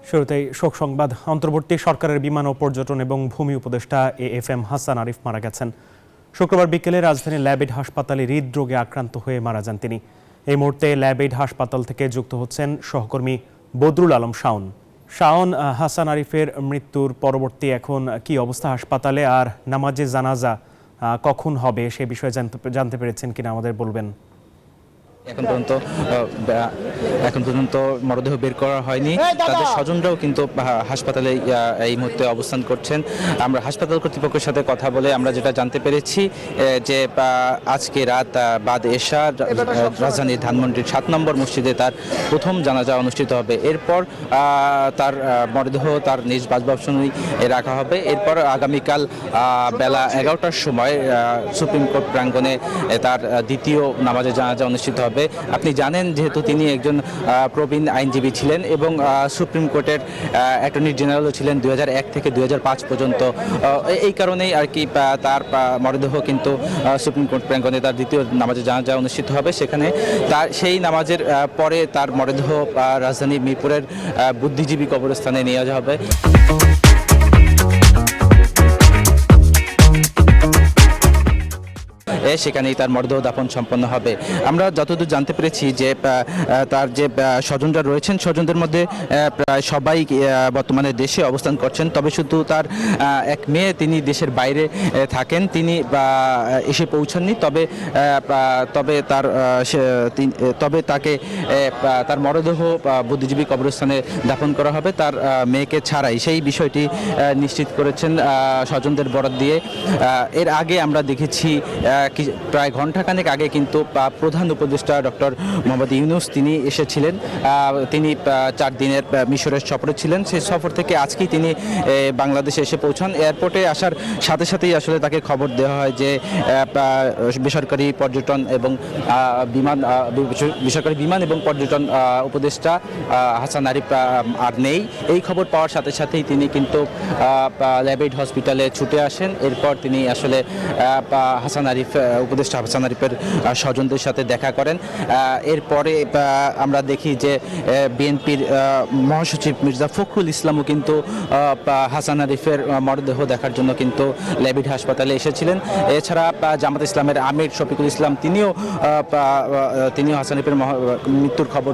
শুরুতেই শোক সংবাদ। অন্তর্বর্তী সরকারের বিমান ও পর্যটন এবং ভূমি উপদেষ্টা AFM হাসান আরিফ মারা গেছেন। শুক্রবার বিকেলে রাজধানীর ল্যাবএইড হাসপাতালে হৃদরোগে আক্রান্ত হয়ে মারা যান তিনি। এই মুহূর্তে ল্যাবএইড হাসপাতাল থেকে যুক্ত হচ্ছেন সহকর্মী বদরুল আলম শাওন। শাওন, হাসান আরিফের মৃত্যুর পরবর্তী এখন কি অবস্থা হাসপাতালে, আর নামাজে জানাজা কখন হবে সে বিষয়ে জানতে পেরেছেন কিনা আমাদের বলবেন। এখন পর্যন্ত মরদেহ বের করা হয়নি। তাদের স্বজনরাও কিন্তু হাসপাতালে এই মুহূর্তে অবস্থান করছেন। আমরা হাসপাতাল কর্তৃপক্ষের সাথে কথা বলে আমরা যেটা জানতে পেরেছি যে আজকে রাত বাদ এশা রাজধানীর ধানমন্ডির 7 নম্বর মসজিদে তার প্রথম জানাজা অনুষ্ঠিত হবে। এরপর তার মরদেহ তার নিজ বাসভবনে রাখা হবে। এরপর আগামীকাল বেলা 11টার সময় সুপ্রিম কোর্ট প্রাঙ্গণে তার দ্বিতীয় নামাজে জানাজা অনুষ্ঠিত হবে। আপনি জানেন যেহেতু তিনি একজন প্রবীণ আইনজীবী ছিলেন এবং সুপ্রিম কোর্টের অ্যাটর্নি জেনারেলও ছিলেন 2001 থেকে 2005 পর্যন্ত। এই কারণেই আর কি তার মরদেহ কিন্তু সুপ্রিম কোর্ট প্রাঙ্গণে তার দ্বিতীয় নামাজে জানাজা অনুষ্ঠিত হবে। সেখানে তার সেই নামাজের পরে তার মরদেহ রাজধানী মিরপুরের বুদ্ধিজীবী কবরস্থানে নিয়ে যাওয়া হবে। সেখানেই তার মরদেহ দাফন সম্পন্ন হবে। আমরা যতদূর জানতে পেরেছি যে তার যে স্বজনরা রয়েছেন, স্বজনদের মধ্যে প্রায় সবাই বর্তমানে দেশে অবস্থান করছেন। তবে শুধু তার এক মেয়ে, তিনি দেশের বাইরে থাকেন, তিনি এসে পৌঁছাননি। তবে তাকে তার মরদেহ বুদ্ধিজীবী কবরস্থানে দাফন করা হবে তার মেয়েকে ছাড়াই। সেই বিষয়টি নিশ্চিত করেছেন স্বজনদের বরাত দিয়ে। এর আগে আমরা দেখেছি প্রায় ঘণ্টাখানেক আগে কিন্তু প্রধান উপদেষ্টা ডক্টর মোহাম্মদ ইউনূস তিনি এসেছিলেন। তিনি 4 দিনের মিশরের সফরে ছিলেন। সেই সফর থেকে আজকেই তিনি বাংলাদেশে এসে পৌঁছান। এয়ারপোর্টে আসার সাথে সাথেই আসলে তাকে খবর দেওয়া হয় যে বেসরকারি বিমান এবং পর্যটন উপদেষ্টা হাসান আরিফ আর নেই। এই খবর পাওয়ার সাথে সাথেই তিনি কিন্তু ল্যাবএইড হসপিটালে ছুটে আসেন। এরপর তিনি আসলে উপদেষ্টা হাসান আরিফের স্বজনদের সাথে দেখা করেন। এরপরে আমরা দেখি যে বিএনপির মহাসচিব মির্জা ফখরুল ইসলামও কিন্তু হাসান আরিফের মরদেহ দেখার জন্য কিন্তু ল্যাবএইড হাসপাতালে এসেছিলেন। এছাড়া জামাত ইসলামের আমির শফিকুল ইসলাম তিনিও হাসান আরিফের মৃত্যুর খবর